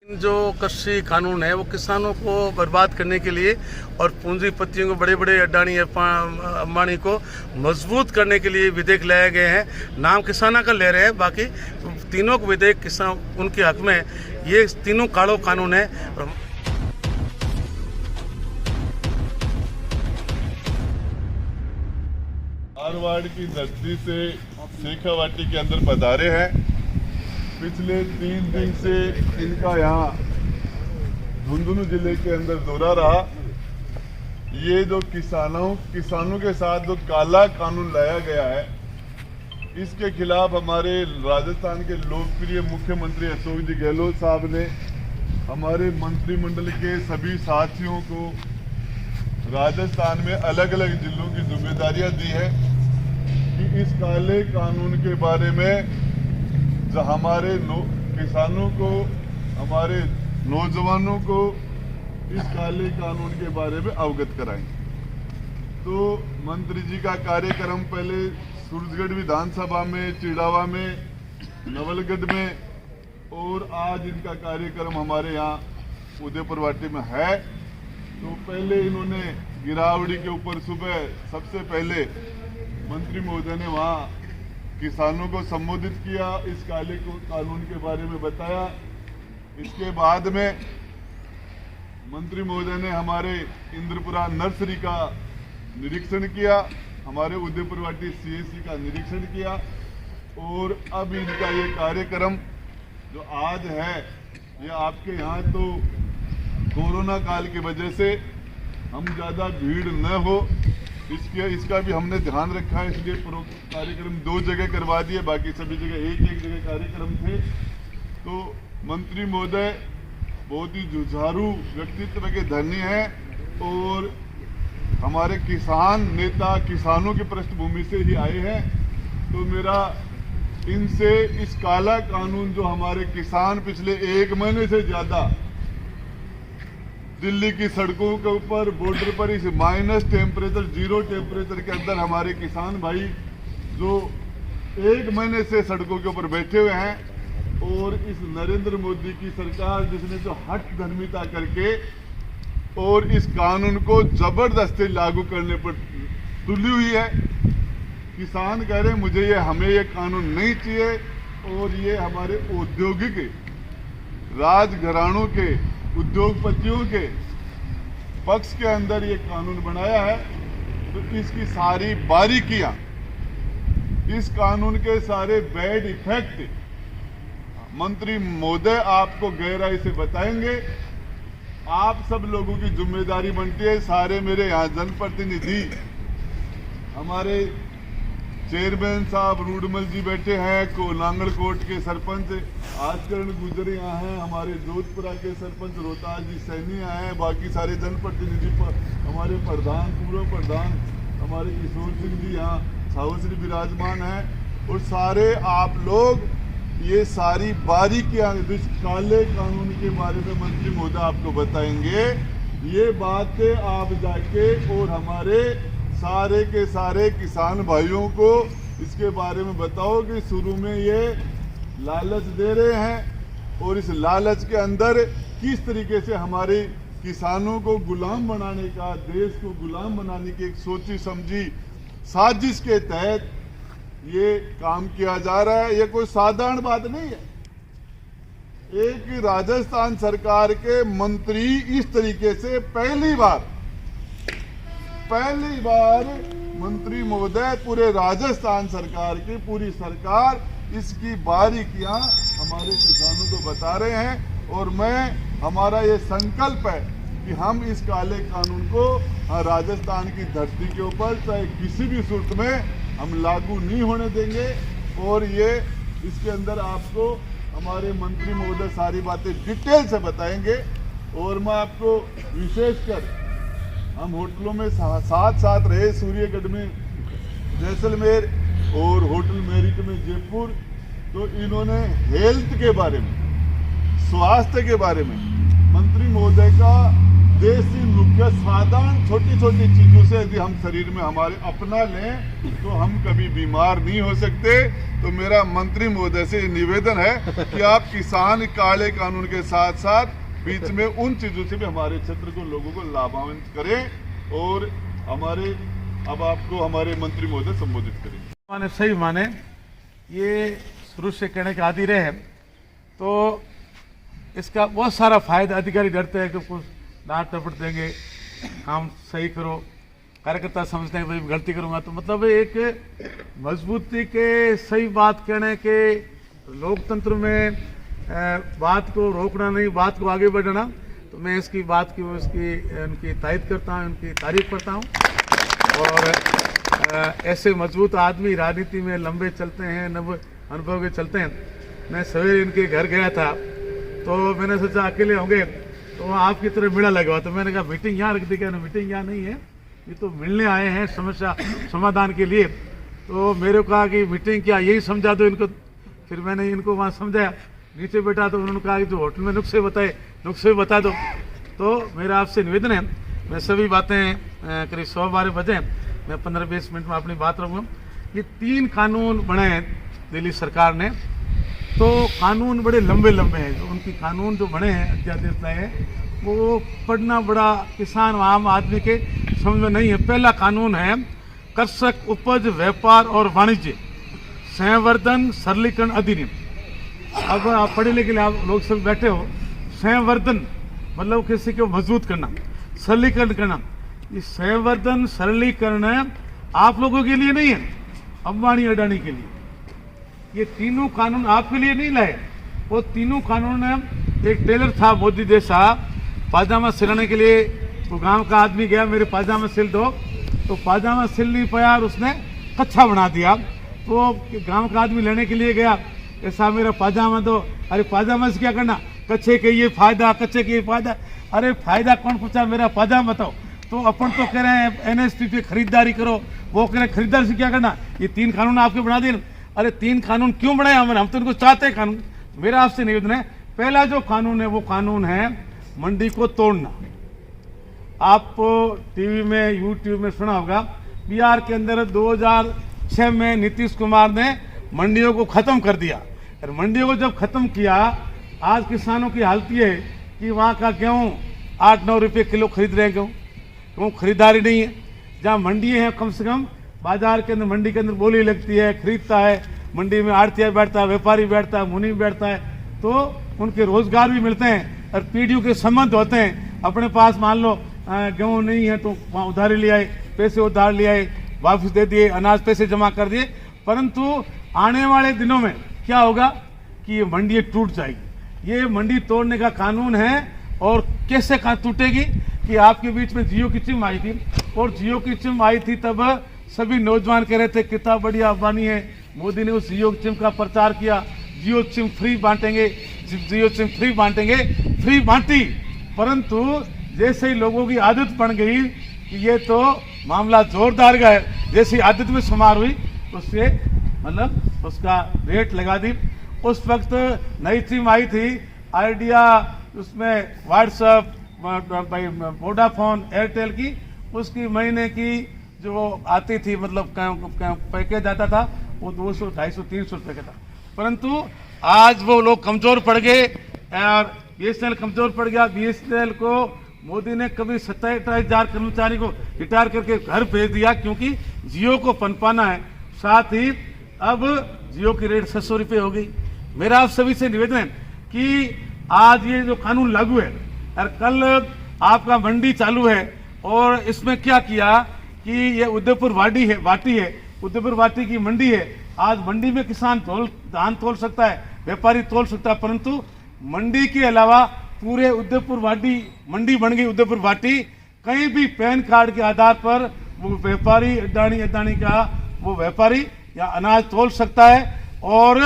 जो कृषि कानून है वो किसानों को बर्बाद करने के लिए और पूंजीपतियों को, बड़े बड़े अडानी अंबानी को मजबूत करने के लिए विधेयक लाए गए हैं। नाम किसाना का ले रहे हैं, बाकी तीनों विधेयक किसान उनके हक में, ये तीनों कालो कानून है। मारवाड़ की धरती से शेखावाटी के अंदर पधारे हैं। पिछले 3 दिन से इनका यहाँ झुंझुनू जिले के अंदर दौरा रहा। ये जो किसानों के साथ जो काला कानून लाया गया है, इसके खिलाफ हमारे राजस्थान के लोकप्रिय मुख्यमंत्री अशोक जी गहलोत साहब ने हमारे मंत्रिमंडल के सभी साथियों को राजस्थान में अलग अलग जिलों की जिम्मेदारियां दी है कि इस काले कानून के बारे में जो हमारे किसानों को, हमारे नौजवानों को इस काले कानून के बारे में अवगत कराएं। तो मंत्री जी का कार्यक्रम पहले सूरजगढ़ विधानसभा में, चिड़ावा में, नवलगढ़ में, और आज इनका कार्यक्रम हमारे यहाँ उदयपुर वाटी में है। तो पहले इन्होंने गिरावड़ी के ऊपर सुबह सबसे पहले मंत्री महोदय ने वहाँ किसानों को संबोधित किया, इस काले कानून के बारे में बताया। इसके बाद में मंत्री महोदय ने हमारे इंद्रपुरा नर्सरी का निरीक्षण किया, हमारे उदयपुर वाटी CSC का निरीक्षण किया, और अब इनका ये कार्यक्रम जो आज है, ये आपके यहाँ तो कोरोना काल की वजह से हम ज़्यादा भीड़ न हो, इसका भी हमने ध्यान रखा है, इसलिए कार्यक्रम 2 जगह करवा दिए, बाकी सभी जगह एक जगह कार्यक्रम थे। तो मंत्री महोदय बहुत ही जुझारू व्यक्तित्व के धनी हैं और हमारे किसान नेता किसानों की पृष्ठभूमि से ही आए हैं। तो मेरा इनसे इस काला कानून जो हमारे किसान पिछले 1 महीने से ज़्यादा दिल्ली की सड़कों के ऊपर, बॉर्डर पर इस माइनस टेम्परेचर, 0 टेम्परेचर के अंदर हमारे किसान भाई जो 1 महीने से सड़कों के ऊपर बैठे हुए हैं, और इस नरेंद्र मोदी की सरकार जिसने जो हठ धर्मिता करके और इस कानून को जबरदस्ती लागू करने पर तुली हुई है। किसान कह रहे हैं मुझे हमें ये कानून नहीं चाहिए, और ये हमारे औद्योगिक राजघरानों के, उद्योगपतियों के पक्ष के अंदर ये कानून बनाया है। तो इसकी सारी बारीकियां, इस कानून के सारे बैड इफेक्ट मंत्री महोदय आपको गहराई से बताएंगे। आप सब लोगों की जिम्मेदारी बनती है, सारे मेरे यहाँ जनप्रतिनिधि, हमारे चेयरमैन साहब रूडमल जी बैठे हैं, नांगलकोट के सरपंच आजकरण गुजर यहाँ हैं, हमारे जोधपुरा के सरपंच रोहतास जी सैनी आए हैं, बाकी सारे जनप्रतिनिधि हमारे प्रधान, पूर्व प्रधान हमारे किशोर सिंह जी यहाँ सावश्री विराजमान हैं, और सारे आप लोग ये सारी बारीकियां इस काले कानून के बारे में मंत्री महोदय आपको बताएंगे। ये बातें आप जाके और हमारे सारे के सारे किसान भाइयों को इसके बारे में बताओ कि शुरू में ये लालच दे रहे हैं, और इस लालच के अंदर किस तरीके से हमारे किसानों को गुलाम बनाने का, देश को गुलाम बनाने की एक सोची समझी साजिश के तहत ये काम किया जा रहा है। ये कोई साधारण बात नहीं है। एक राजस्थान सरकार के मंत्री इस तरीके से पहली बार मंत्री महोदय, पूरे राजस्थान सरकार की पूरी सरकार इसकी बारीकियां हमारे किसानों को बता रहे हैं, और हमारा ये संकल्प है कि हम इस काले कानून को राजस्थान की धरती के ऊपर चाहे किसी भी सूरत में हम लागू नहीं होने देंगे। और ये इसके अंदर आपको हमारे मंत्री महोदय सारी बातें डिटेल से बताएंगे। और मैं आपको विशेषकर, हम होटलों में साथ रहे, सूर्यगढ़ में जैसलमेर और होटल मेरिट में जयपुर, तो इन्होंने हेल्थ के बारे में, स्वास्थ्य के बारे में मंत्री महोदय का देसी नुक्या साधारण छोटी छोटी चीजों से यदि हम शरीर में हमारे अपना लें तो हम कभी बीमार नहीं हो सकते। तो मेरा मंत्री महोदय से निवेदन है कि आप किसान काले कानून के साथ साथ बीच में उन चीजों से भी हमारे क्षेत्र को लोगों को लाभान्वित करें और हमारे अब आपको हमारे मंत्री महोदय संबोधित करेंगे। माने सही माने ये शुरू से कहने के आदि रहे हैं, तो इसका बहुत सारा फायदा। अधिकारी डरते हैं कि कुछ डांट टपट देंगे, काम सही करो, कार्यकर्ता समझते हैं भाई गलती करूंगा। तो मतलब एक मजबूती के सही बात कहने के, लोकतंत्र में बात को रोकना नहीं, बात को आगे बढ़ाना। तो मैं इसकी बात की उनकी तारीफ करता हूँ, उनकी तारीफ करता हूँ। और ऐसे मजबूत आदमी राजनीति में लंबे चलते हैं, अनुभव के चलते हैं। मैं सवेरे इनके घर गया था तो मैंने सोचा अकेले होंगे तो वहाँ आपकी तरह मेला लगा, तो मैंने कहा मीटिंग यहाँ रख दी। क्या मीटिंग यहाँ नहीं है, ये तो मिलने आए हैं समस्या समाधान के लिए। तो मेरे को कहा कि मीटिंग क्या, यही समझा दो इनको। फिर मैंने इनको वहाँ समझाया, नीचे बैठा तो उन्होंने कहा कि जो होटल में नुस्खे बताए नुस्खे बता दो। तो मेरा आपसे निवेदन है, मैं सभी बातें करीब 100 बजे मैं 15-20 मिनट में अपनी बात रखूँगा। ये 3 कानून बनाए हैं दिल्ली सरकार ने, तो कानून बड़े लंबे हैं। जो उनकी कानून जो बने हैं, अध्यादेश लाए हैं, वो पढ़ना बड़ा किसान आम आदमी के समझ में नहीं है। पहला कानून है कृषक उपज व्यापार और वाणिज्य संवर्धन सरलीकरण अधिनियम। अब आप पढ़े लिखे आप लोग सब बैठे हो, संवर्धन मतलब किसी को मजबूत करना, सरलीकरण करना। ये संवर्धन सरलीकरण आप लोगों के लिए नहीं है, अंबानी अडानी के लिए। ये तीनों कानून आपके लिए नहीं लाए। वो तीनों कानून, एक टेलर था मोदी जैसा, पाजामा सिलाने के लिए वो गांव का आदमी गया, मेरे पाजामा सिल दो, तो पाजामा सिल नहीं पाया और उसने कच्छा बना दिया। तो गांव का आदमी लेने के लिए गया, ऐसा मेरा पाजामा दो। अरे पाजामा से क्या करना, कच्छे के ये फायदा, कच्छे के ये फायदा। अरे फायदा कौन पूछा, मेरा पाजामा बताओ। तो अपन तो कह रहे हैं NSP पे खरीदारी करो, वो कह रहे हैं खरीदारी से क्या करना। ये 3 कानून आपके बना दिए। अरे 3 कानून क्यों बनाए हमने, हम तो इनको चाहते हैं कानून। मेरा आपसे निवेदन है, पहला जो कानून है वो कानून है मंडी को तोड़ना। आप टीवी में यूट्यूब में सुना होगा, बिहार के अंदर 2006 में नीतीश कुमार ने मंडियों को खत्म कर दिया। और मंडियों को जब खत्म किया, आज किसानों की हालत ये है कि वहाँ का गेहूँ 8-9 रुपये किलो खरीद रहे हैं। गेहूँ खरीदारी नहीं है। जहाँ मंडी है, कम से कम बाजार के अंदर, मंडी के अंदर बोली लगती है, खरीदता है, मंडी में आड़तिया बैठता है, व्यापारी बैठता है, मुनि बैठता है, तो उनके रोजगार भी मिलते हैं और पीढ़ियों के संबंध होते हैं। अपने पास मान लो गेहूँ नहीं है तो वहाँ उधारी ले आए, पैसे उधार ले आए, वापस दे दिए, अनाज पैसे जमा कर दिए। परंतु आने वाले दिनों में क्या होगा कि ये मंडी टूट जाएगी। ये मंडी तोड़ने का कानून है। और कैसे टूटेगी कि आपके बीच में जियो की सिम आई थी, और जियो की सिम आई थी तब सभी नौजवान कह रहे थे कितना बढ़िया अंबानी है। मोदी ने उस जियो सिम का प्रचार किया, जियो सिम फ्री बांटेंगे, जियो सिम फ्री बांटेंगे, फ्री बांटी। परंतु जैसे ही लोगों की आदत बन गई कि ये तो मामला जोरदार का है, जैसी आदत में शुमार हुई उससे मतलब उसका रेट लगा दी। उस वक्त नई सिम आई थी आइडिया, उसमें व्हाट्सएप, वोडाफोन, एयरटेल की, उसकी महीने की जो आती थी मतलब पैकेज आता था वो 200, 250, 300 रुपये का था। परंतु आज वो लोग कमजोर पड़ गए और BSNL कमजोर पड़ गया। BSNL को मोदी ने कभी 27,000 कर्मचारी को रिटायर करके घर भेज दिया, क्योंकि जियो को पनपाना है। साथ ही अब जियो की रेट 600 रुपये हो गई। मेरा आप सभी से निवेदन है कि आज ये जो कानून लागू है और कल आपका मंडी चालू है, और इसमें क्या किया कि ये उदयपुर वाटी है, उदयपुर वाटी की मंडी है। आज मंडी में किसान धान तोल सकता है, व्यापारी तोल सकता है, परंतु मंडी के अलावा पूरे उदयपुर वाटी मंडी बन गई। उदयपुर वाटी कहीं भी पैन कार्ड के आधार पर वो व्यापारी अडानी का वो व्यापारी या अनाज तोल सकता है। और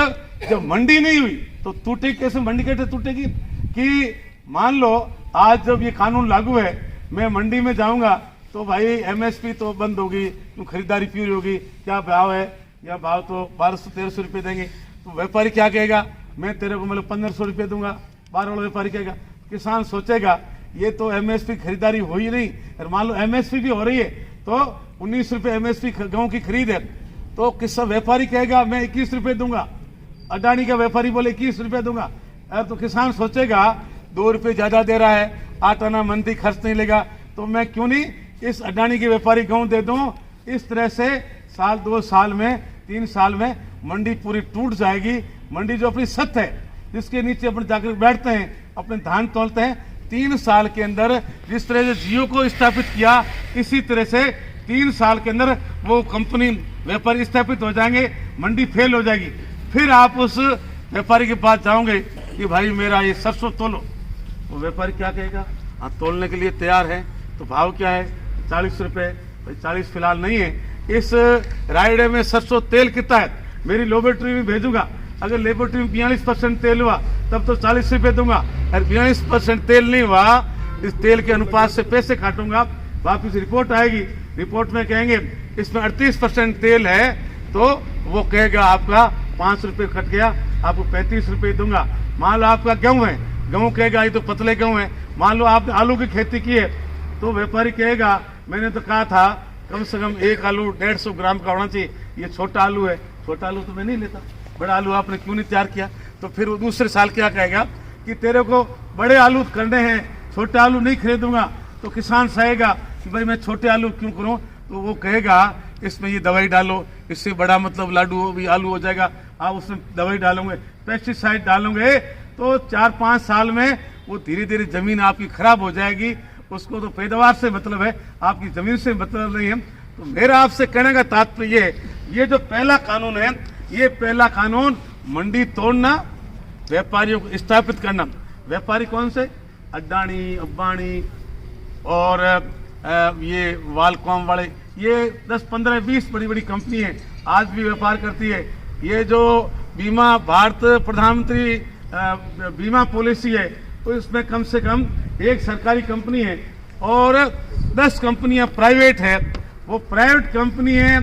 जब मंडी नहीं हुई तो टूटेगी कैसे, मंडी कैसे टूटेगी कि मान लो आज जब ये कानून लागू है, मैं मंडी में जाऊंगा तो भाई MSP तो बंद होगी, तो खरीदारी पूरी होगी, क्या भाव है, या भाव तो 1200-1300 रुपये देंगे। तो व्यापारी क्या कहेगा, मैं तेरे को मतलब 1500 रुपये दूंगा, बाहर वाला व्यापारी कहेगा। किसान सोचेगा ये तो एमएसपी खरीदारी हो ही नहीं, और मान लो एमएसपी भी हो रही है तो 19 रुपए एमएसपी गेहूं की खरीद है, तो किसान व्यापारी कहेगा मैं 21 रुपए दूंगा, अडानी का व्यापारी बोले 21 रुपए दूंगा, तो किसान सोचेगा 2 रुपए ज्यादा दे रहा है, 8 आना मंडी खर्च नहीं लेगा, तो मैं क्यों नहीं इस अडानी के व्यापारी गेहूं दे दूं। इस तरह से साल 2 साल में 3 साल में मंडी पूरी टूट जाएगी। मंडी जो अपनी सत्य है जिसके नीचे अपन जाकर बैठते हैं, अपने धान तोलते हैं, 3 साल के अंदर जिस तरह से जियो को स्थापित किया, इसी तरह से 3 साल के अंदर वो कंपनी व्यापारी स्थापित हो जाएंगे, मंडी फेल हो जाएगी। फिर आप उस व्यापारी के पास जाओगे कि भाई मेरा ये सरसों तोलो, वो व्यापारी क्या कहेगा, हाँ तोलने के लिए तैयार है, तो भाव क्या है 40 रुपए, भाई 40 फिलहाल नहीं है। इस रायडे में सरसों तेल कितना है, मेरी लेबोरेटरी में भेजूंगा, अगर लेबोरेटरी में 42% तेल हुआ तब तो 40 रुपए दूंगा, और 42% तेल नहीं हुआ, इस तेल के अनुपात से पैसे काटूंगा, वापिस रिपोर्ट आएगी, रिपोर्ट में कहेंगे इसमें 38% तेल है, तो वो कहेगा आपका 5 रुपए कट गया, आपको 35 रुपए दूंगा। मान लो आपका गेहूं है, गेहूं कहेगा ये तो पतले गेहूं है। मान लो आपने आलू की खेती की है, तो व्यापारी कहेगा मैंने तो कहा था कम से कम एक आलू 150 ग्राम का होना चाहिए, ये छोटा आलू है, छोटा आलू तो मैं नहीं लेता, बड़ा आलू आपने क्यों नहीं तैयार किया। तो फिर वो दूसरे साल क्या कहेगा कि तेरे को बड़े आलू करने हैं, छोटे आलू नहीं खरीदूंगा। तो किसान सहेगा कि भाई मैं छोटे आलू क्यों करूं, तो वो कहेगा इसमें ये दवाई डालो, इससे बड़ा मतलब लाडू भी आलू हो जाएगा, आप उसमें दवाई डालोगे, पेस्टिसाइड डालोगे, तो 4-5 साल में वो धीरे धीरे जमीन आपकी खराब हो जाएगी। उसको तो पैदावार से मतलब है, आपकी जमीन से मतलब नहीं है। तो मेरा आपसे कहने का तात्पर्य ये जो पहला कानून है, ये पहला कानून मंडी तोड़ना, व्यापारियों को स्थापित करना। व्यापारी कौन से, अडानी, अंबानी और ये वालकॉम वाले, ये 10, 15, 20 बड़ी बड़ी कंपनी है, आज भी व्यापार करती है। ये जो बीमा भारत प्रधानमंत्री बीमा पॉलिसी है, तो इसमें कम से कम एक सरकारी कंपनी है और 10 कंपनियां प्राइवेट है। वो प्राइवेट कंपनी है,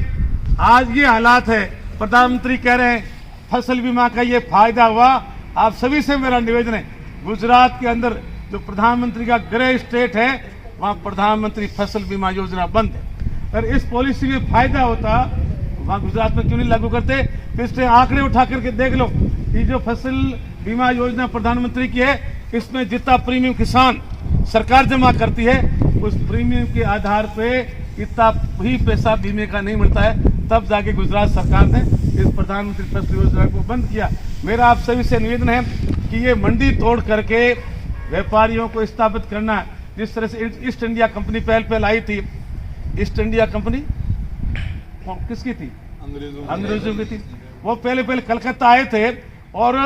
आज ये हालात है, प्रधानमंत्री कह रहे हैं फसल बीमा का ये फायदा हुआ। आप सभी से मेरा निवेदन है, गुजरात के अंदर जो प्रधानमंत्री का गृह स्टेट है, वहाँ प्रधानमंत्री फसल बीमा योजना बंद है। अगर इस पॉलिसी में फायदा होता, वहाँ गुजरात में क्यों नहीं लागू करते। पिछले आंकड़े उठा करके देख लो, ये जो फसल बीमा योजना प्रधानमंत्री की है, इसमें जितना प्रीमियम किसान सरकार जमा करती है, उस प्रीमियम के आधार पे इतना ही पैसा बीमे का नहीं मिलता है। तब जाके गुजरात सरकार ने इस प्रधानमंत्री फसल योजना को बंद किया। मेरा आप सभी से निवेदन है कि ये मंडी तोड़ करके व्यापारियों को स्थापित करना है। जिस तरह से ईस्ट इंडिया कंपनी पहल आई थी, ईस्ट इंडिया कंपनी किसकी थी, अंग्रेजों की थी। वो पहले कलकत्ता आए थे और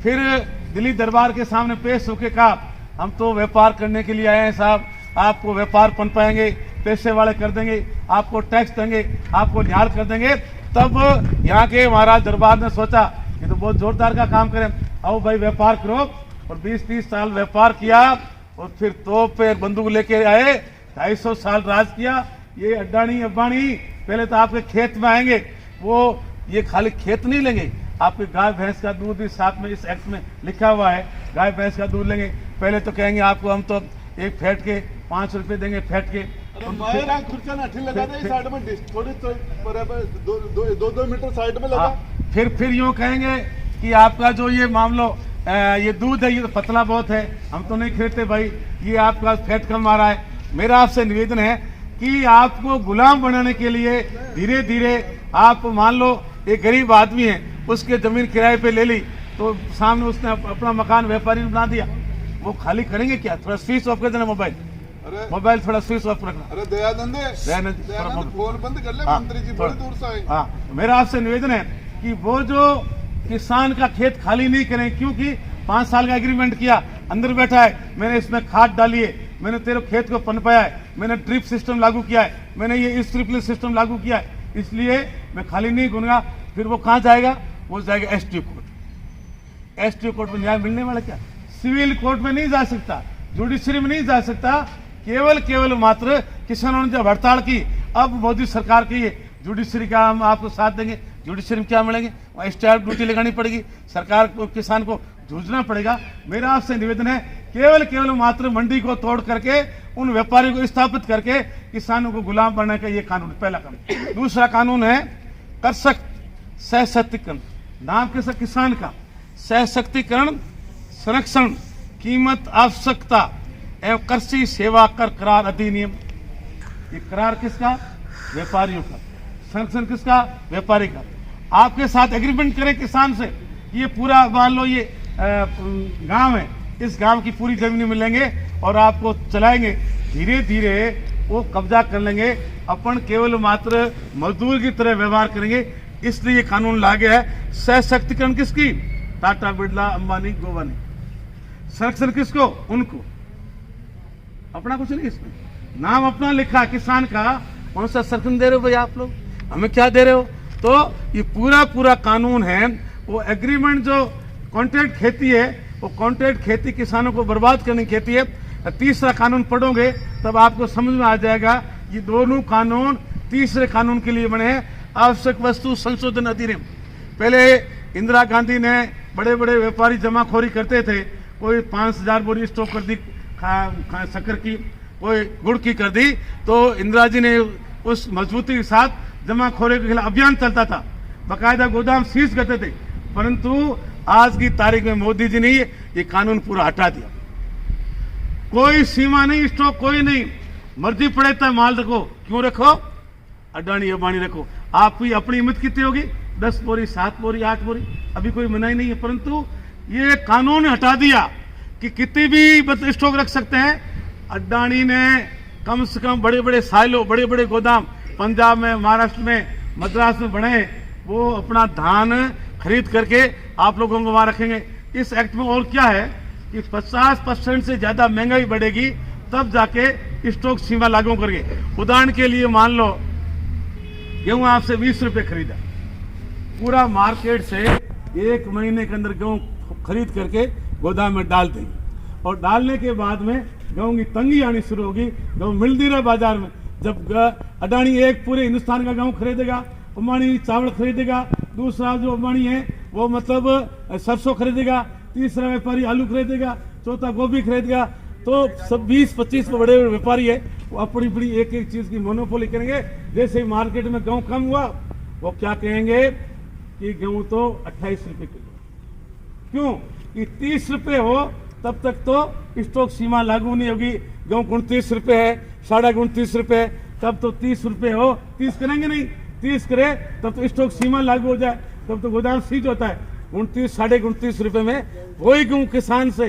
फिर दिल्ली दरबार के सामने पेश होके कहा हम तो व्यापार करने के लिए आए हैं साहब, आपको व्यापार पनपाएंगे, पैसे वाले कर देंगे, आपको टैक्स देंगे, आपको निहाल कर देंगे। तब यहाँ के महाराज दरबार ने सोचा ये तो बहुत जोरदार का काम करें, आओ भाई व्यापार करो। और 20-30 साल व्यापार किया और फिर तोप पे बंदूक लेके आए, 250 साल राज किया। ये अडानी अंबानी पहले तो आपके खेत में आएंगे, वो ये खाली खेत नहीं लेंगे, आपके गाय भैंस का दूध भी साथ में इस एक्ट में लिखा हुआ है, गाय भैंस का दूध लेंगे। पहले तो कहेंगे आपको हम तो एक फैट के 5 रुपए देंगे फैट के, दो मीटर साइड में लगा। फिर यूँ कहेंगे कि आपका जो ये मामलो ये दूध है ये तो पतला बहुत है, हम तो नहीं खरीदते भाई, ये आपका फैट कम आ रहा है। मेरा आपसे निवेदन है कि आपको गुलाम बनाने के लिए धीरे धीरे आप मान लो एक गरीब आदमी है, उसके जमीन किराए पे ले ली, तो सामने उसने अपना मकान व्यापारी ने बना दिया, वो खाली करेंगे क्या। थोड़ा स्विच ऑफ कर देना मोबाइल थोड़ा स्विच ऑफ रखना। अरे दयानंद फोन बंद कर ले, मंत्री जी बड़ी दूर से आए। हाँ, मेरा आपसे निवेदन है कि वो जो किसान का खेत खाली नहीं करें, क्योंकि 5 साल का एग्रीमेंट किया, अंदर बैठा है, मैंने इसमें खाद डाली है, मैंने तेरे खेत को पनपाया है, मैंने ड्रिप सिस्टम लागू किया है, मैंने ये स्प्रिंकलर सिस्टम लागू किया है, इसलिए मैं खाली नहीं करूंगा। फिर वो कहाँ जाएगा, वो जाएगा एसटीओ कोर्ट। एसटीओ कोर्ट में न्याय मिलने वाला क्या, सिविल कोर्ट में नहीं जा सकता, जुडिशरी में नहीं जा सकता। केवल मात्र किसानों ने जब हड़ताल की, अब मोदी सरकार की है जुडिशरी का हम आपको साथ देंगे, जुडिशरी में क्या मिलेंगे, वहाँ स्टैम्प ड्यूटी लगानी पड़ेगी, सरकार को किसान को जूझना पड़ेगा। मेरा आपसे निवेदन है केवल मात्र मंडी को तोड़ करके उन व्यापारियों को स्थापित करके किसानों को गुलाम बनाने का ये कानून, पहला कानून। दूसरा कानून है कृषक सशक्तिकरण। नाम के साथ किसान का सशक्तिकरण, संरक्षण, कीमत, आवश्यकता एवं कृषि सेवा कर करार अधिनियम। ये करार किसका? व्यापारियों का। संरक्षण किसका? व्यापारी का। आपके साथ एग्रीमेंट करें किसान से, ये पूरा मान लो ये गांव है, इस गांव की पूरी जमीन मिलेंगे और आपको चलाएंगे, धीरे धीरे वो कब्जा कर लेंगे, अपन केवल मात्र मजदूर की तरह व्यवहार करेंगे। इसलिए कानून ला गया है। सशक्तिकरण किसकी? टाटा, बिरला, अंबानी, गोवानी। संरक्षण किसको? उनको। अपना कुछ नहीं, इसमें नाम अपना लिखा किसान का, कौन सा संरक्षण दे रहे हो भाई आप लोग, हमें क्या दे रहे हो? तो ये पूरा कानून है। वो एग्रीमेंट जो कॉन्ट्रैक्ट खेती है, वो कॉन्ट्रैक्ट खेती किसानों को बर्बाद करने की खेती है। तीसरा कानून पढ़ोगे तब आपको समझ में आ जाएगा, ये दोनों कानून तीसरे कानून के लिए बने हैं, आवश्यक वस्तु संशोधन अधिनियम। पहले इंदिरा गांधी ने बड़े बड़े व्यापारी जमाखोरी करते थे, कोई 5000 बोरी स्टॉक कर दी शक्कर की, कोई गुड़ की कर दी, तो इंदिरा जी ने उस मजबूती के साथ जमाखोरी के खिलाफ अभियान चलता था, बाकायदा गोदाम सीज करते थे। परंतु आज की तारीख में मोदी जी ने ये कानून पूरा हटा दिया। कोई सीमा नहीं, स्टॉक कोई नहीं, मर्जी पड़े तो माल रखो। क्यों रखो? अडानी अंबानी रखो। आपकी अपनी हिम्मत कितनी होगी? 10 बोरी, 7 बोरी, 8 बोरी, अभी कोई मनाही नहीं है। परंतु ये कानून हटा दिया कि कितनी भी स्टॉक रख सकते हैं। अडानी ने कम से कम बड़े बड़े साइलो, बड़े बड़े गोदाम पंजाब में, महाराष्ट्र में, मद्रास में बने, वो अपना धान खरीद करके आप लोगों को वहां रखेंगे। इस एक्ट में और क्या है कि 50% से ज्यादा महंगाई बढ़ेगी तब जाके स्टॉक सीमा लागू करेंगे। उदाहरण के लिए मान लो गेहूं आपसे 20 रुपए खरीदा, पूरा मार्केट से 1 महीने के अंदर गेहूं खरीद करके गोदाम में डाल देंगे और डालने के बाद में गेहूं की तंगी आनी शुरू होगी, गेहूं मिल नहीं रहा बाजार में। जब अडानी एक पूरे हिंदुस्तान का गेहूं खरीदेगा, अंबानी चावल खरीदेगा, दूसरा जो अंबानी है वो मतलब सरसों खरीदेगा, तीसरा व्यापारी आलू खरीदेगा, चौथा गोभी खरीदेगा, तो सब 20-25 बड़े व्यापारी है वो अपनी अपनी एक एक चीज की मोनोपोली करेंगे। जैसे ही मार्केट में गेहूं कम हुआ, वो क्या कहेंगे कि गेहूं तो 28 रुपए किलो। क्यों? कि 30 रुपए हो तब तक तो स्टॉक सीमा लागू नहीं होगी। गेहूं 29 रुपए है, 29.5 रुपए है, तब तो 30 रुपए हो, 30 करेंगे नहीं, 30 करे तब तो स्टॉक सीमा लागू हो जाए, तब तो गोदाम सीज होता है। 29-29.5 रुपए में वही गेहूं किसान से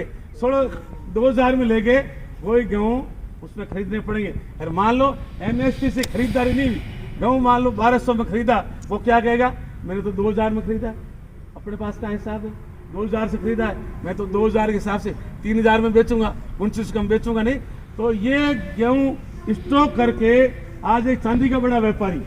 2000 में ले गए, वही गेहूं उसमें खरीदने पड़ेंगे। अगर मान लो एमएसपी से खरीदारी नहीं हुई, गेहूं मान लो 1200 में खरीदा, वो क्या कहेगा? मैंने तो 2000 में खरीदा। अपने पास का हिसाब है, 2000 से खरीदा है, मैं तो 2000 के हिसाब से 3000 में बेचूंगा, 29 कम बेचूंगा नहीं। तो ये गेहूं स्टॉक करके आज एक चांदी का बड़ा व्यापारी,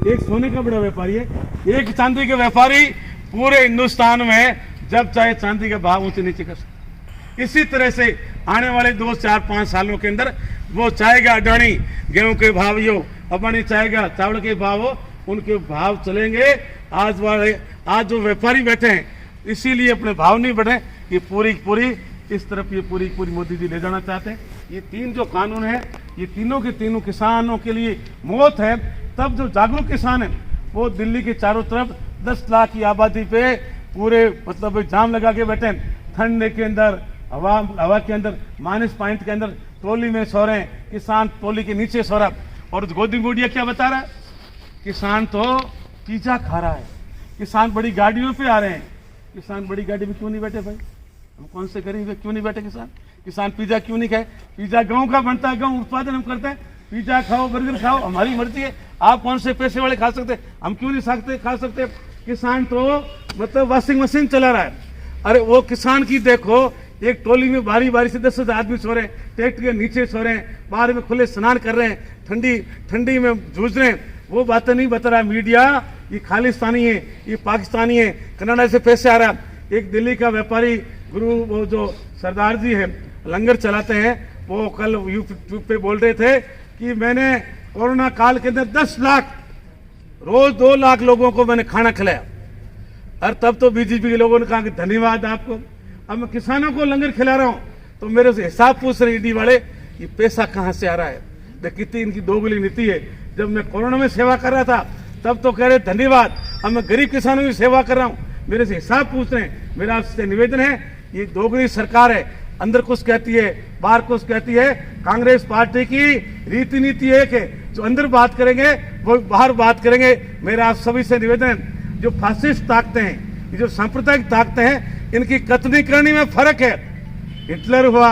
एक सोने का बड़ा व्यापारी है, एक चांदी के व्यापारी पूरे हिंदुस्तान में जब चाहे चांदी का भाव ऊंचे नीचे कर सकते। इसी तरह से आने वाले 2, 4, 5 सालों के अंदर वो चाहेगा अडानी गेहूं के भाव हो, अंबानी चाहेगा चावल के भाव हो, उनके भाव चलेंगे। आज जो व्यापारी बैठे हैं इसीलिए अपने भाव नहीं बढ़े, ये पूरी इस तरफ ये पूरी मोदी जी ले जाना चाहते हैं। ये 3 जो कानून है, ये तीनों के तीनों किसानों के लिए मौत है। तब जो जागरूक किसान है वो दिल्ली के चारों तरफ 10 लाख की आबादी पे पूरे मतलब जाम लगा के बैठे हैं, ठंड के अंदर, हवा के अंदर, -पॉइंट के अंदर टोली में सो रहे हैं, किसान टोली के नीचे सो रहा। और गोदी मीडिया क्या बता रहा है? किसान तो पिज्जा खा रहा है, किसान बड़ी गाड़ियों पे आ रहे हैं। किसान बड़ी गाड़ी में क्यों नहीं बैठे भाई? हम कौन से गरीब है, क्यों नहीं बैठे किसान पिज्जा क्यों नहीं खाए? पिज्जा गाँव का बनता है, गाँव उत्पादन हम करते हैं। पिज्जा खाओ, बर्गर खाओ, हमारी मर्जी है। आप कौन से पैसे वाले खा सकते, हम क्यों नहीं खा सकते? किसान तो मतलब वॉशिंग मशीन चला रहा है। अरे वो किसान की देखो, एक टोली में बारी बारी से 10 आदमी सो रहे हैं, ट्रैक्टर के नीचे सो रहे हैं, बाहर में खुले स्नान कर रहे हैं, ठंडी में जूझ रहे हैं। वो बातें नहीं बता रहा मीडिया, ये खालिस्तानी है, ये पाकिस्तानी है, कनाडा से पैसे आ रहा है। एक दिल्ली का व्यापारी गुरु, वो जो सरदार जी है, लंगर चलाते हैं, वो कल यूट्यूब पे बोल रहे थे कि मैंने कोरोना काल के अंदर 10 लाख, रोज 2 लाख लोगों को मैंने खाना खिलाया। और तब तो बीजेपी के लोगों ने कहा कि धन्यवाद आपको, अब मैं किसानों को लंगर खिला रहा हूँ। तो मेरे से हिसाब पूछ रहे ईडी वाले, ये पैसा कहाँ से आ रहा है, देख कितनी इनकी दोगुली नीति है। जब मैं कोरोना में सेवा कर रहा था तब तो कह रहे धन्यवाद, अब मैं गरीब किसानों की सेवा कर रहा हूँ, मेरे से हिसाब पूछ रहे हैं। मेरा आपसे निवेदन है, ये दोगुली सरकार है, अंदर कुछ कहती है बाहर कुछ कहती है। कांग्रेस पार्टी की रीति नीति एक है, जो अंदर बात करेंगे वो बाहर बात करेंगे। मेरा आप सभी से निवेदन है, जो फासिस्ट ताकतें हैं, ये जो सांप्रदायिक ताकतें हैं, इनकी कतनी करनी में फर्क है। हिटलर हुआ,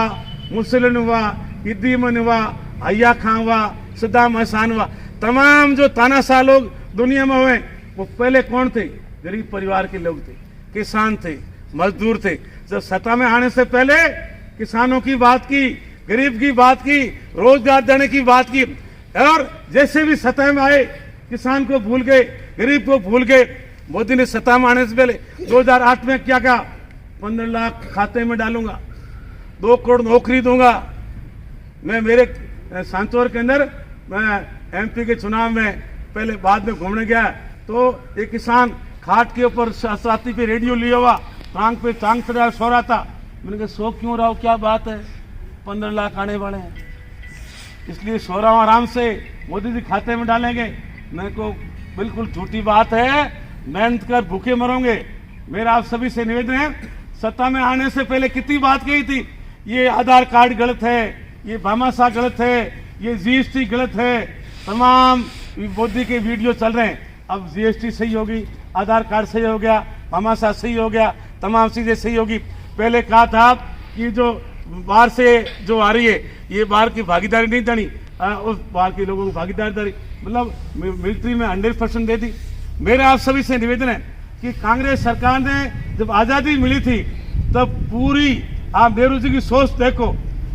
मुसलिन हुआ, इदी अमीन हुआ, अय्या खां हुआ, सद्दाम हसन हुआ, तमाम जो तानाशाह लोग दुनिया में हुए वो पहले कौन थे? गरीब परिवार के लोग थे, किसान थे, मजदूर थे। जब सत्ता में आने से पहले किसानों की बात की, गरीब की बात की, रोजगार देने की बात की, और जैसे भी सत्ता में आए किसान को भूल गए, गरीब को भूल गए। मोदी ने सत्ता में आने से पहले 2008 में क्या कहा? 15 लाख खाते में डालूंगा, 2 करोड़ नौकरी दूंगा। मैं मेरे सांचौर के अंदर मैं एमपी के चुनाव में पहले बाद में घूमने गया तो एक किसान खाट के ऊपर साथी पे रेडियो लिया हुआ, टांग पे टांग चढ़ा सो रहा था। मैंने कहा सो क्यों रहा हो, क्या बात है? 15 लाख आने वाले हैं, इसलिए सो रहा हूँ आराम से, मोदी जी खाते में डालेंगे। मेरे को बिल्कुल झूठी बात है, मेहनत कर भूखे मरोगे। मेरा आप सभी से निवेदन है, सत्ता में आने से पहले कितनी बात कही थी, ये आधार कार्ड गलत है, ये भामाशाह गलत है, ये जीएसटी गलत है, तमाम मोदी के वीडियो चल रहे हैं। अब जीएसटी सही होगी, आधार कार्ड सही हो गया, भामाशाह सही हो गया, तमाम चीजें सही होगी। पहले कहा था कि जो बाहर से जो आ रही है ये बाहर की भागीदारी नहीं देनी, उस बाहर के लोगों को भागीदारी मतलब मिलिट्री में 100% दे दी। मेरा आप सभी से निवेदन है कि कांग्रेस सरकार ने जब आज़ादी मिली थी तब पूरी, आप नेहरू जी की सोच देखो,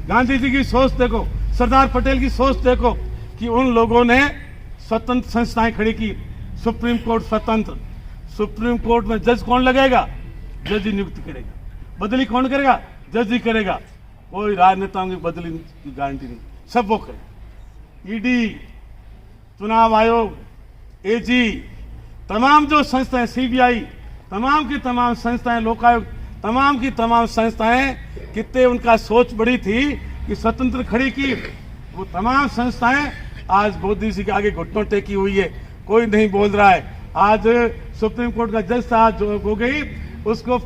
गांधी जी की सोच देखो, सरदार पटेल की सोच देखो कि उन लोगों ने स्वतंत्र संस्थाएं खड़ी की। सुप्रीम कोर्ट स्वतंत्र, सुप्रीम कोर्ट में जज कौन लगेगा? जज ही नियुक्त करेगा। बदली कौन करेगा? जज ही करेगा। कोई राजनेताओं की बदली की गारंटी नहीं, सब वो करें। ईडी, चुनाव आयोग, एजी, तमाम जो संस्थाएं, सीबीआई, तमाम की तमाम संस्थाएं, लोकायुक्त, तमाम की तमाम संस्थाएं, कितने उनका सोच बड़ी थी कि स्वतंत्र खड़ी की। वो तमाम संस्थाएं आज मोदी जी के आगे घुटनों टेकी हुई है, कोई नहीं बोल रहा है। आज सुप्रीम कोर्ट का जज था जो हो गई, उसको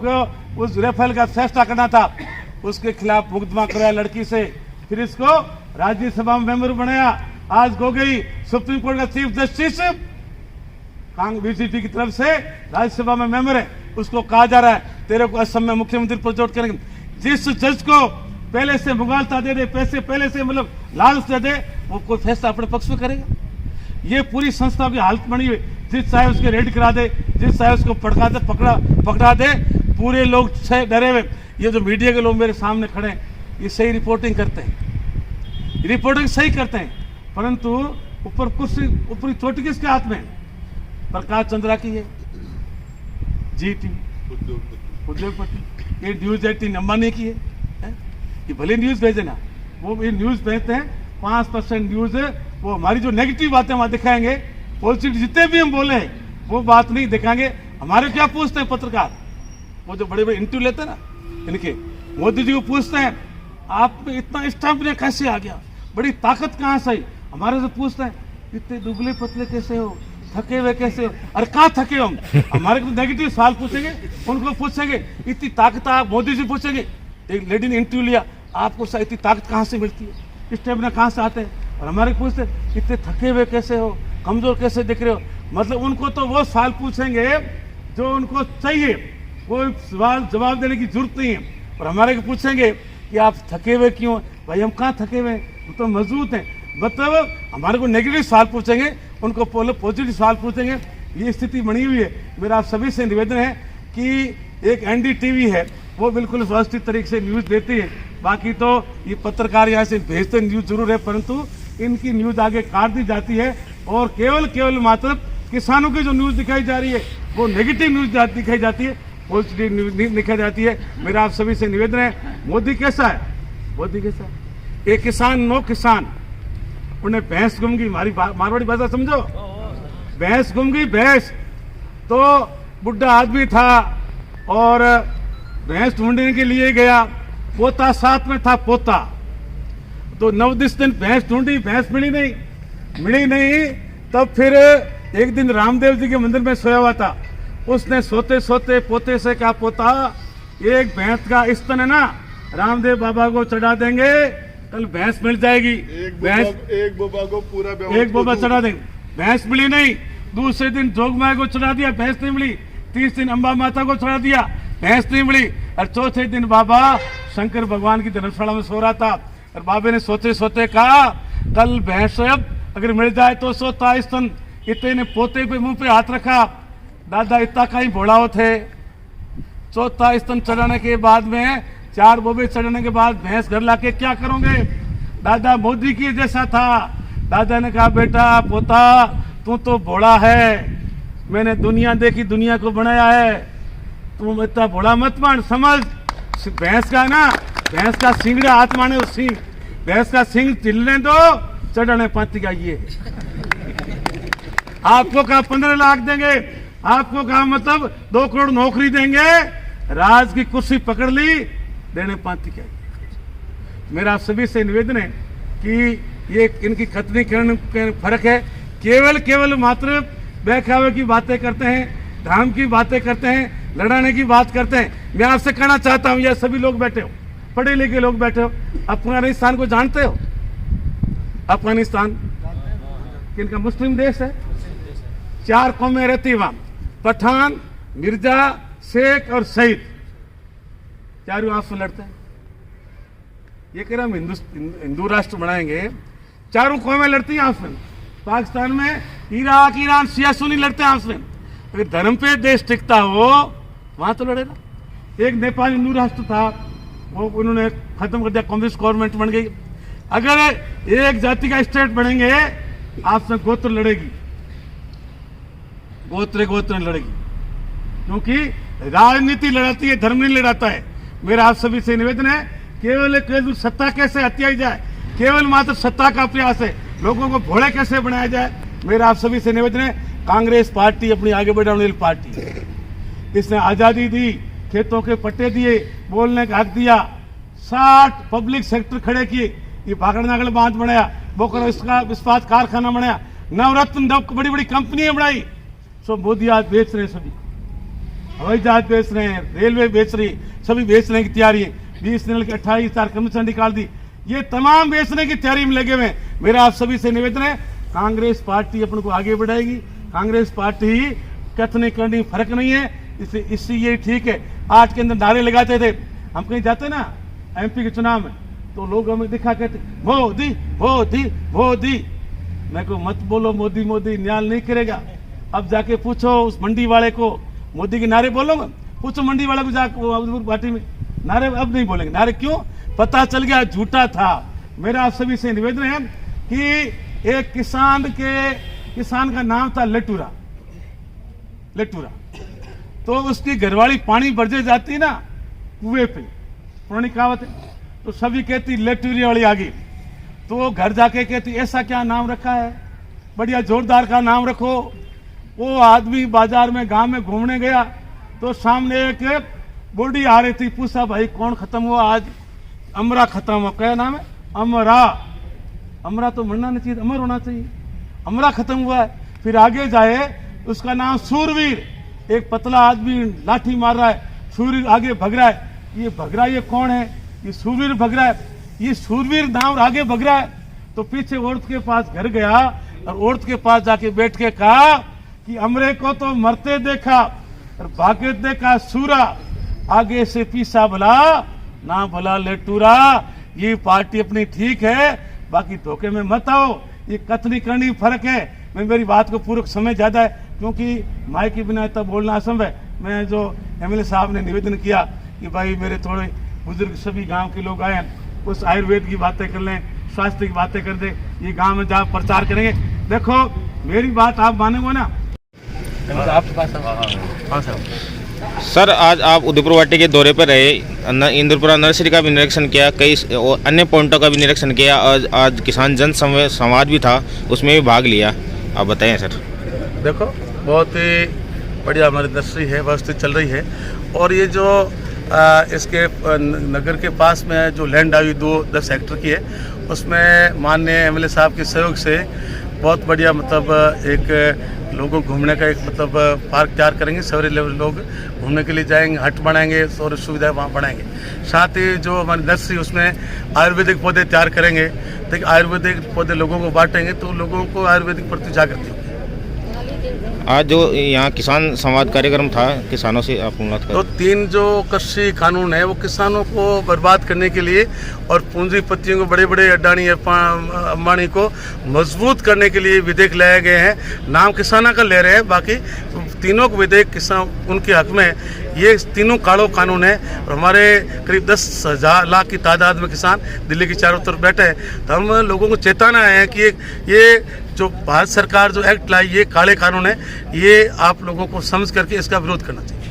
उस रेफेल का फैसला करना था, उसके खिलाफ मुकदमा कराया लड़की से, फिर इसको राज्यसभा में मेंबर बनाया। आज हो गई सुप्रीम कोर्ट का चीफ जस्टिस बीजेपी की तरफ से राज्यसभा में मेंबर है, उसको कहा जा रहा है तेरे को असम में मुख्यमंत्री प्रोजेक्ट करेंगे। जिस जज को पहले से मुगालता दे दे, पैसे पहले से मतलब लालच दे दे, वो कोई फैसला अपने पक्ष में करेगा? ये पूरी संस्था की हालत बनी हुई, जिस चाहे उसके रेड करा दे, जिस चाहे उसको पकड़ा दे, पूरे लोग डरे हुए। ये जो मीडिया के लोग मेरे सामने खड़े हैं, ये सही रिपोर्टिंग करते हैं, रिपोर्टिंग सही करते हैं, परंतु ऊपर कुछ ऊपरी चोटी किसके हाथ में? प्रकाश चंद्रा की है, जी टीवी, उद्योगपति, ये न्यूज 18 अंबानी की है। ये भले न्यूज भेजे ना, वो ये न्यूज भेजते हैं 5% न्यूज है, वो हमारी जो नेगेटिव बातें वहां दिखाएंगे, पॉजिटिव जितने भी हम बोले वो बात नहीं दिखाएंगे। हमारे क्या पूछते हैं पत्रकार, वो जो बड़े बड़े इंटरव्यू लेते हैं ना इनके, मोदी जी को पूछते हैं आप में इतना स्टैम्प कैसे आ गया, बड़ी ताकत कहाँ से आई? हमारे से पूछते हैं इतने दुबले पतले कैसे हो, थके हुए कैसे हो? अरे कहाँ थके हम? हमारे को नेगेटिव सवाल पूछेंगे, उनको पूछेंगे इतनी ताकत, आप मोदी जी पूछेंगे। एक लेडी ने इंटरव्यू लिया, आपको इतनी ताकत कहाँ से मिलती है, स्टेमिना कहाँ से आते हैं? और हमारे पूछते इतने थके हुए कैसे हो, कमजोर कैसे दिख रहे हो? मतलब उनको तो वो सवाल पूछेंगे जो उनको चाहिए, कोई सवाल जवाब देने की जरूरत नहीं है। और हमारे को पूछेंगे कि आप थके हुए क्यों? भाई हम कहाँ थके हुए हैं, वो तो मजबूत हैं। मतलब हमारे को नेगेटिव सवाल पूछेंगे, उनको पॉजिटिव सवाल पूछेंगे, ये स्थिति बनी हुई है। मेरा आप सभी से निवेदन है कि एक एनडीटीवी है, वो बिल्कुल व्यवस्थित तरीके से न्यूज़ देती है। बाकी तो ये पत्रकार यहाँ से भेजते न्यूज़ जरूर है, परंतु इनकी न्यूज़ आगे काट दी जाती है और केवल मात्र किसानों की जो न्यूज़ दिखाई जा रही है वो नेगेटिव न्यूज़ दिखाई जाती है, पॉजिटिव न्यूज़ नहीं दिखाई जाती है। मेरा आप सभी से निवेदन है, मोदी कैसा है? मोदी कैसा है? एक किसान नो किसान, उन्हें भैंस गुम गई, मारवाड़ी भाषा समझो, भैंस गुम गई भैंस। तो बुढ़ा आदमी था और भैंस ढूंढने के लिए गया, पोता साथ में था, पोता। तो 9-10 दिन भैंस ढूंढी, भैंस मिली नहीं। तब फिर एक दिन रामदेव जी के मंदिर में सोया हुआ था। उसने सोते सोते पोते से कहा, पोता एक भैंस का स्तन है ना, रामदेव बाबा को चढ़ा देंगे, कल भैंस मिल जाएगी। एक बोबा को पूरा एक बोबा चढ़ा देंगे। भैंस मिली नहीं। दूसरे दिन जोगमाया को चढ़ा दिया, भैंस नहीं मिली। तीसरे दिन अंबा माता को चढ़ा दिया, भैंस नहीं मिली। और चौथे दिन बाबा शंकर भगवान की धर्मशाला में सो रहा था और बाबे ने सोते सोते कहा, कल भैंस अब अगर मिल जाए तो सोता स्तन। इतने ने पोते पे मुंह पे हाथ रखा, दादा इतना कहीं भोड़ाओ थे। चौथा स्तन चढ़ाने के बाद में 4 बोबे चढ़ाने के बाद भैंस घर लाके क्या करोगे? दादा मोदी की जैसा था। दादा ने कहा, बेटा पोता तू तो भोला है, मैंने दुनिया देखी, दुनिया को बनाया है, तुम इतना भोला मत मान। समझ, भैंस का ना, भैंस का सिंगड़ा हाथ माने, उस सिंह भैंस का सिंह चिल्लने दो, चढ़ाने पाती का ये। आपको कहा 15 लाख देंगे, आपको कहा मतलब 2 करोड़ नौकरी देंगे, राज की कुर्सी पकड़ ली, देने पाती क्या। मेरा आप सभी से निवेदन है कि ये इनकी खतनी करने फर्क है। केवल मात्र बहकावे की बातें करते हैं, धर्म की बातें करते हैं, लड़ाने की बात करते हैं। मैं आपसे कहना चाहता हूं, ये सभी लोग बैठे हो, पढ़े लिखे लोग बैठे हो, अफगानिस्तान को जानते हो? अफगानिस्तान किनका मुस्लिम देश है, 4 कौमें रहती वहां, पठान, मिर्जा, शेख और सईद, चारों आपस में लड़ते हैं। ये कह रहा हम हिंदू राष्ट्र बनाएंगे, चारों कौमें लड़ती हैं आपस में। पाकिस्तान में इराक, ईरान, शिया सुन्नी लड़ते हैं आपस में। अगर धर्म पे देश टिकता हो वहां तो लड़ेगा। एक नेपाल हिंदू राष्ट्र था, वो उन्होंने खत्म कर दिया, कम्युनिस्ट गवर्नमेंट बन गई। अगर एक जाति का स्टेट बनेंगे, आपस में गोत्र लड़ेगी, गोत्र लड़ेगी, क्योंकि राजनीति लड़ाती है, धर्म नहीं लड़ाता है। मेरा आप सभी से निवेदन है, केवल सत्ता कैसे हत्याई जाए, केवल मात्र सत्ता का प्रयास है, लोगों को भोले कैसे बनाया जाए। मेरा आप सभी से निवेदन है, कांग्रेस पार्टी अपनी आगे बढ़ाने वाली पार्टी है। इसने आजादी दी, खेतों के पट्टे दिए, बोलने का हक दिया, 60 पब्लिक सेक्टर खड़े किए, ये भागड़ बांध बनाया, बोकारो इस्पात कारखाना बनाया, नवरत्न बड़ी बड़ी कंपनियां बनाई। सो मोदी आज बेच रहे हैं, सभी हवाई जहाज बेच रहे हैं, रेलवे बेच रही, सभी बेचने की तैयारी है। 20 दिन के 28 कमीशन निकाल दी, ये तमाम बेचने की तैयारी में लगे हुए। मेरा आप सभी से निवेदन है, कांग्रेस पार्टी अपन को आगे बढ़ाएगी। कांग्रेस पार्टी कथनी करनी फर्क नहीं है, इससे ये ठीक है। 8 के अंदर नारे लगाते थे, हम कहीं जाते ना MP के चुनाव में, तो लोग हमें दिखा कहते मोदी मोदी मोदी। मैं को मत बोलो मोदी मोदी, न्याय नहीं करेगा। अब जाके पूछो उस मंडी वाले को, मोदी के नारे बोलोगे? पूछो मंडी वाले को जाकर पार्टी में, नारे अब नहीं बोलेंगे। नारे क्यों? पता चल गया झूठा था। मेरा आप सभी से निवेदन है कि एक किसान का नाम था लेटूरा, तो उसकी घरवाली पानी भरजे जाती ना कुएं पे, पुरानी कहावत है, तो सभी कहती लेटूरी वाली आ गई। तो घर जाके कहती ऐसा क्या नाम रखा है, बढ़िया जोरदार का नाम रखो। वो आदमी बाजार में गांव में घूमने गया, तो सामने एक बूढ़ी आ रही थी, पूछा भाई कौन खत्म हुआ आज? अमरा खत्म हुआ। क्या नाम है? अमरा तो मरना नहीं चाहिए, अमर होना चाहिए। अमरा खत्म हुआ है। फिर आगे जाए, उसका नाम सूरवीर, एक पतला आदमी लाठी मार रहा है, सूरवीर आगे भग रहा है। ये भग रहा है, ये कौन है? ये सूरवीर भग रहा है। ये सूरवीर नाम आगे भग रहा है। तो पीछे औरत के पास घर गया और औरत के पास जाके बैठ के कहा कि अमरे को तो मरते देखा और भागे देखा सूरा, आगे से पीछा भला ना भला लेटूरा। ये पार्टी अपनी ठीक है, बाकी धोखे में मत आओ। ये कथनी करनी फर्क है। मैं मेरी बात को पूरा समय ज्यादा है, क्योंकि माइक के बिना इतना बोलना असंभव है। मैं जो MLA साहब ने निवेदन किया कि भाई मेरे थोड़े बुजुर्ग सभी गांव के लोग आए, उस आयुर्वेद की बातें कर लें, स्वास्थ्य की बातें कर दे, ये गांव में जहाँ प्रचार करेंगे। देखो मेरी बात आप मानेंगे ना, आपके पास हाँ सर, आज आप उदयपुर वाटी के दौरे पर रहे, इंद्रपुरा नर्सरी का भी निरीक्षण किया, कई अन्य पॉइंटों का भी निरीक्षण किया, और आज किसान जन संवाद भी था, उसमें भी भाग लिया। आप बताएं सर। देखो बहुत ही बढ़िया हमारी नर्सरी है, व्यवस्थित चल रही है। और ये जो इसके नगर के पास में जो लैंड आई 10 हेक्टर की है, उसमें माननीय एमएलए साहब के सहयोग से बहुत बढ़िया मतलब एक लोगों को घूमने का एक मतलब पार्क तैयार करेंगे। सवेरे लोग घूमने के लिए जाएंगे, हट बनाएंगे और सुविधाएं वहाँ बढ़ाएंगे। साथ ही जो हमारी नर्सरी उसमें आयुर्वेदिक पौधे तैयार करेंगे, ताकि आयुर्वेदिक पौधे लोगों को बांटेंगे तो लोगों को आयुर्वेदिक प्रति जागृति होगी। आज जो यहाँ किसान संवाद कार्यक्रम था, किसानों से आप मुलाकात तो 3 जो कृषि कानून है वो किसानों को बर्बाद करने के लिए और पूंजीपतियों को, बड़े बड़े अडानी अंबानी को मजबूत करने के लिए विधेयक लाए गए हैं। नाम किसाना का ले रहे हैं, बाकी तीनों को विधेयक किसान उनके हक में। ये तीनों कालो कानून है और हमारे करीब 10,000 लाख की तादाद में किसान दिल्ली के चारों तरफ बैठे हैं। तो हम लोगों को चेताना है कि ये जो भारत सरकार जो एक्ट लाई, ये काले कानून है, ये आप लोगों को समझ करके इसका विरोध करना चाहिए।